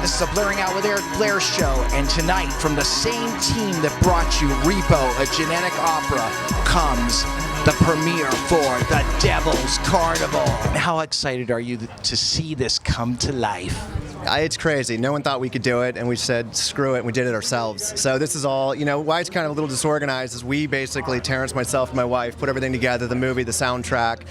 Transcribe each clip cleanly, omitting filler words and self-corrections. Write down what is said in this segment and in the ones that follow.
This is a Blairing Out with Eric Blair show, and tonight, from the same team that brought you Repo, a genetic opera, comes the premiere for the Devils Carnival. How excited are you to see this come to life? It's crazy. No one thought we could do it, and we said, screw it, and we did it ourselves. So this is all, why it's kind of a little disorganized is we basically, Terrance, myself, and my wife, put everything together, the movie, the soundtrack,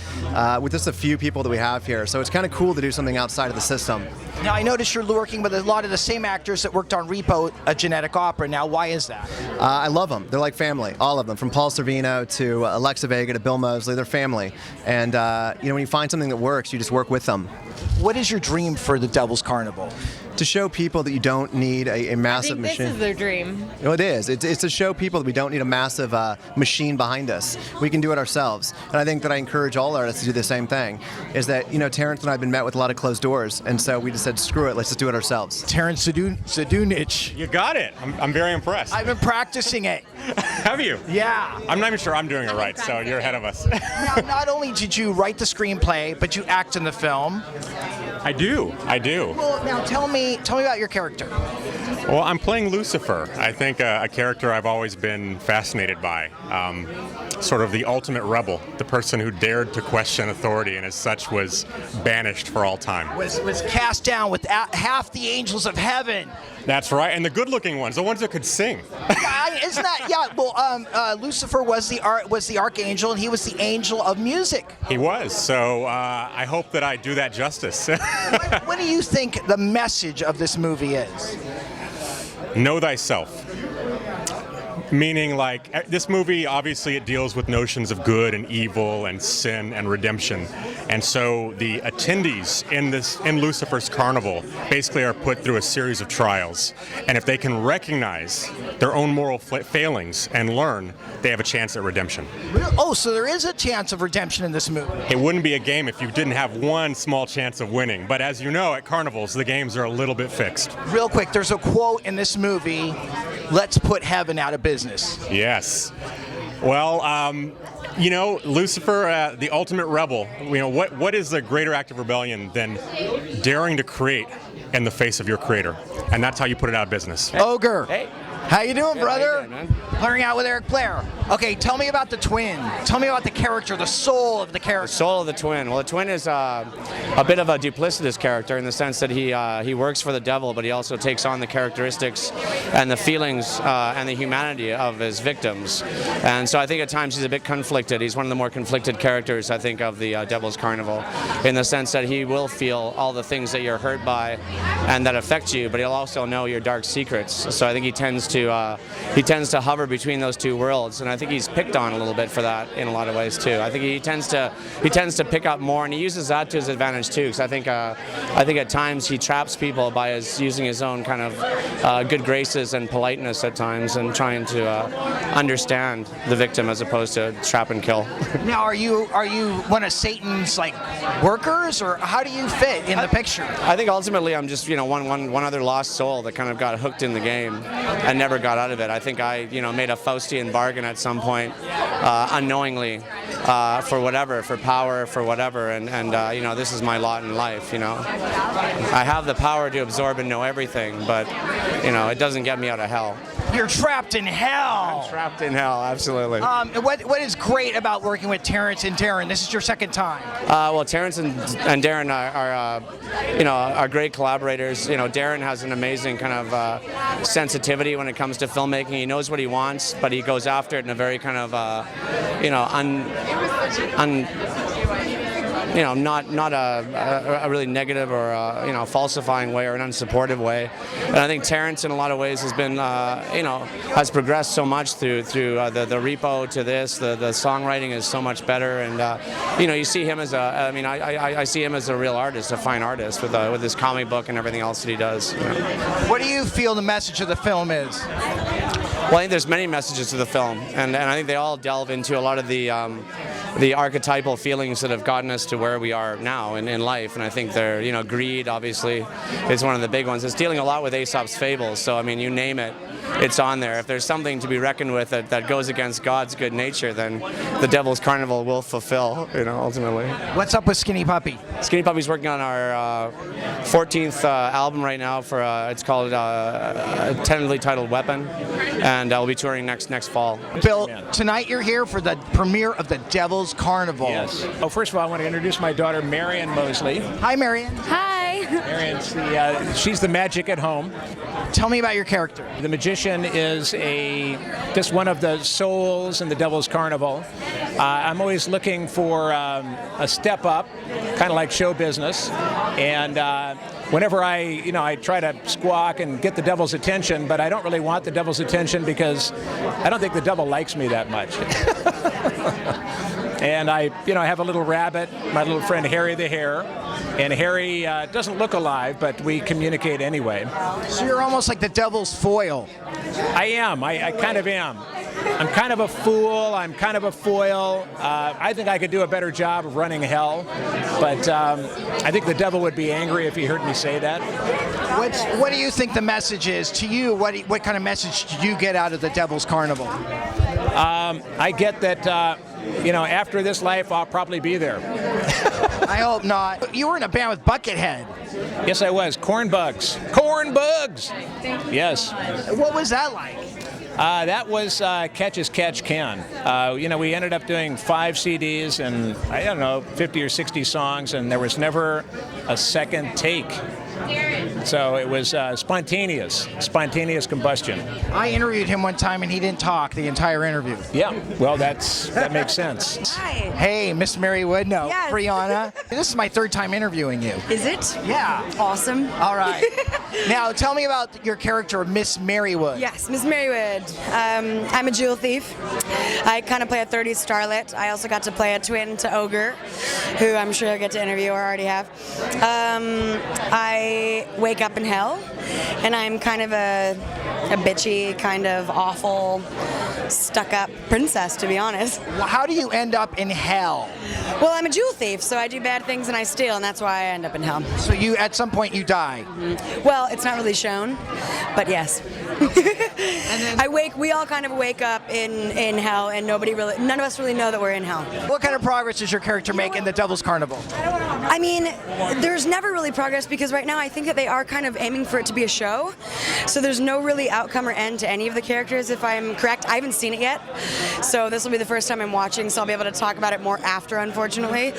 with just a few people that we have here. So it's kind of cool to do something outside of the system. Now, I noticed you're working with a lot of the same actors that worked on Repo, a genetic opera. Now, why is that? I love them. They're like family, all of them, from Paul Sorvino to Alexa Vega to Bill Moseley. They're family. And, when you find something that works, you just work with them. What is your dream for the Devils Carnival? To show people that you don't need a massive machine. This is their dream. No, it is. It's to show people that we don't need a massive machine behind us. We can do it ourselves. And I think that I encourage all artists to do the same thing. Is that, Terrance and I have been met with a lot of closed doors. And so we just said, screw it, let's just do it ourselves. Terrance Zdunich. You got it. I'm very impressed. I've been practicing it. Have you? Yeah. I'm not even sure I'm doing it right, so you're ahead of us. Now, not only did you write the screenplay, but you act in the film. I do. Well, now tell me about your character. Well, I'm playing Lucifer. I think a character I've always been fascinated by. Sort of the ultimate rebel, the person who dared to question authority and as such was banished for all time. Was cast down with half the angels of heaven. That's right, and the good-looking ones, the ones that could sing. Isn't that, yeah, well, Lucifer was the archangel, and he was the angel of music. He was, so I hope that I do that justice. What do you think the message of this movie is? Know thyself. Meaning, like, this movie, obviously, it deals with notions of good and evil and sin and redemption. And so the attendees in Lucifer's carnival basically are put through a series of trials. And if they can recognize their own moral failings and learn, they have a chance at redemption. Oh, so there is a chance of redemption in this movie. It wouldn't be a game if you didn't have one small chance of winning. But as you know, at carnivals, the games are a little bit fixed. Real quick, there's a quote in this movie, "Let's put heaven out of business." Yes. Well, Lucifer, the ultimate rebel, what is a greater act of rebellion than daring to create in the face of your creator? And that's how you put it out of business. Ogre. Hey. How you doing, brother? How you doing, man? Blairing Out with Eric Blair. Okay, tell me about the twin. Tell me about the character, the soul of the character. The soul of the twin. Well, the twin is a bit of a duplicitous character in the sense that he works for the devil, but he also takes on the characteristics and the feelings and the humanity of his victims. And so I think at times he's a bit conflicted. He's one of the more conflicted characters, I think, of the Devils Carnival, in the sense that he will feel all the things that you're hurt by and that affect you, but he'll also know your dark secrets. So I think he tends to hover between those two worlds, and I think he's picked on a little bit for that in a lot of ways too. I think he tends to pick up more, and he uses that to his advantage too. Because I think at times he traps people by using his own kind of good graces and politeness at times, and trying to understand the victim as opposed to trap and kill. Now, are you one of Satan's workers, or how do you fit in the picture? I think ultimately I'm just one other lost soul that kind of got hooked in the game and never got out of it. I think I made a Faustian bargain at some point, unknowingly, for power, for whatever, and this is my lot in life. I have the power to absorb and know everything, but it doesn't get me out of hell. You're trapped in hell. I'm trapped in hell, absolutely. What is great about working with Terrance and Darren? This is your second time. Well, Terrance and Darren are great collaborators. Darren has an amazing kind of sensitivity when it comes to filmmaking. He knows what he wants, but he goes after it in a very kind of not a really negative or falsifying way or an unsupportive way. And I think Terrance in a lot of ways has been has progressed so much through the repo to this. The songwriting is so much better, and you see him as I see him as a real artist, a fine artist with his comic book and everything else that he does. What do you feel the message of the film is? Well, I think there's many messages to the film, and I think they all delve into a lot of the the archetypal feelings that have gotten us to where we are now in life. And I think they're, you know, greed obviously is one of the big ones. It's dealing a lot with Aesop's fables. So I mean, you name it, it's on there. If there's something to be reckoned with that goes against God's good nature, then the Devil's Carnival will fulfill, you know, ultimately. What's up with Skinny Puppy? Skinny Puppy's working on our 14th album right now. It's called tentatively titled Weapon, and I'll be touring next fall. Bill, tonight you're here for the premiere of the Devils Carnival. Yes. Oh, first of all, I want to introduce my daughter, Marion Moseley. Hi, Marion. Hi. Marion's she's the magic at home. Tell me about your character. The magician is just one of the souls in the Devil's Carnival. I'm always looking for a step up, kind of like show business, and whenever I try to squawk and get the devil's attention, but I don't really want the devil's attention because I don't think the devil likes me that much. And I have a little rabbit, my little friend Harry the Hare, and Harry doesn't look alive, but we communicate anyway. So you're almost like the devil's foil. I am. I kind of am. I'm kind of a fool. I'm kind of a foil. I think I could do a better job of running hell, but I think the devil would be angry if he heard me say that. What do you think the message is to you? What kind of message did you get out of the Devil's Carnival? I get that, after this life, I'll probably be there. I hope not. You were in a band with Buckethead. Yes, I was. Corn Bugs. Corn Bugs! Yes. What was that like? That was Catch as Catch Can. We ended up doing 5 CDs and, 50 or 60 songs, and there was never a second take. So it was spontaneous combustion. I interviewed him one time and he didn't talk the entire interview. Yeah, well, that makes sense. Hi. Hey, Miss Mary Woodno, Yes. Briana. This is my 3rd time interviewing you. Is it? Yeah. Awesome. All right. Now, tell me about your character, Miss Marywood. Yes, Miss Marywood. I'm a jewel thief. I kind of play a 30s starlet. I also got to play a twin to Ogre, who I'm sure you'll get to interview or already have. I wake up in hell, and I'm kind of a bitchy, kind of awful, stuck-up princess, to be honest. Well, how do you end up in hell? Well, I'm a jewel thief, so I do bad things and I steal, and that's why I end up in hell. So at some point you die. Well, it's not really shown, but yes. And then, we all kind of wake up in hell, and none of us really know that we're in hell. what kind of progress does your character make in the Devil's Carnival? I mean, there's never really progress because right now I think that they are kind of aiming for it to be a show. So there's no really outcome or end to any of the characters, if I'm correct. I haven't seen it yet. So this will be the first time I'm watching, so I'll be able to talk about it more after, unfortunately.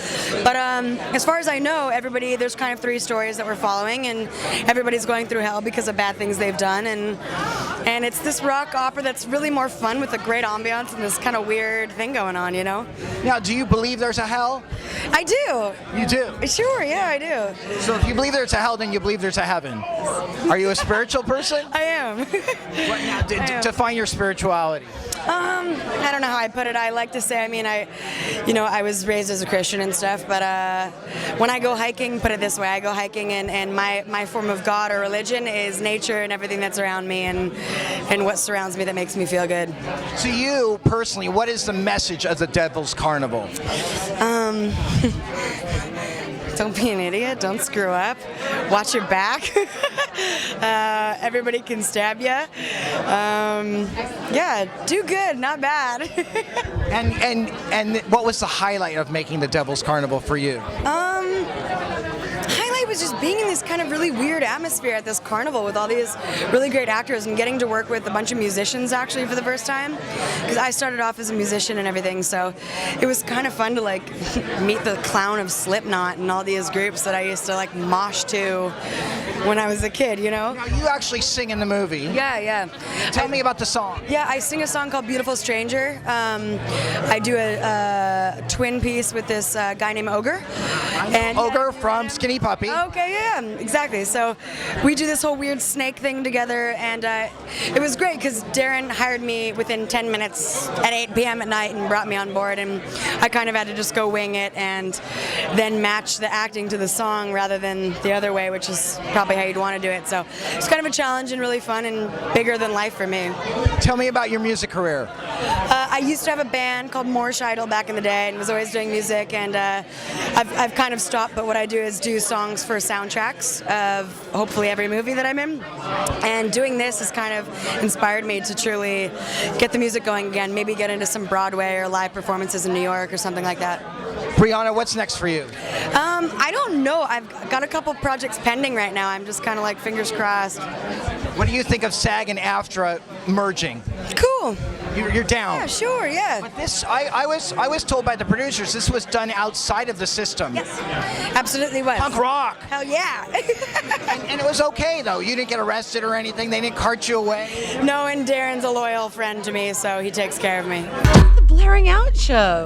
But as far as I know, there's kind of 3 stories that we're following, and everybody's going through hell because of bad things they've done. And it's this rock opera that's really more fun with a great ambiance and this kind of weird thing going on, you know? Now, do you believe there's a hell? I do. You do? Sure, yeah, I do. So if you believe there's a hell, then you believe there's a heaven. Are you a spiritual person? I am. What now? Define your spirituality. I don't know how I put it. I like to say, I was raised as a Christian and stuff, but when I go hiking, put it this way, I go hiking and my form of God or religion is nature and everything that's around me and what surrounds me that makes me feel good. To you, personally, what is the message of the Devil's Carnival? Don't be an idiot. Don't screw up. Watch your back. Everybody can stab you. Do good, not bad. And what was the highlight of making the Devil's Carnival for you? Highlight was just being in this kind of really weird atmosphere at this carnival with all these really great actors and getting to work with a bunch of musicians actually for the first time, because I started off as a musician and everything, so it was kind of fun to meet the clown of Slipknot and all these groups that I used to mosh to when I was a kid, you know? Now, you actually sing in the movie. Yeah. Tell me about the song. Yeah, I sing a song called Beautiful Stranger. I do a twin piece with this guy named Ogre. And Ogre from Skinny Puppy. Okay, yeah, exactly. So we do this whole weird snake thing together, and it was great because Darren hired me within 10 minutes at 8 p.m. at night and brought me on board, and I kind of had to just go wing it and then match the acting to the song rather than the other way, which is probably how you'd want to do it. So it's kind of a challenge and really fun and bigger than life for me. Tell me about your music career. I used to have a band called More Scheidel back in the day and was always doing music, and I've kind of stopped, but what I do is do songs for soundtracks of hopefully every movie that I'm in. And doing this has kind of inspired me to truly get the music going again, maybe get into some Broadway or live performances in New York or something like that. Briana, what's next for you? I don't know. I've got a couple projects pending right now. I'm just kind of like fingers crossed. What do you think of SAG and AFTRA merging? Cool. You're down. Yeah, sure, yeah. But this, I was told by the producers, this was done outside of the system. Yes, absolutely was. Punk rock. Hell yeah. And it was okay though. You didn't get arrested or anything. They didn't cart you away. No, and Darren's a loyal friend to me, so he takes care of me. The Blairing Out Show.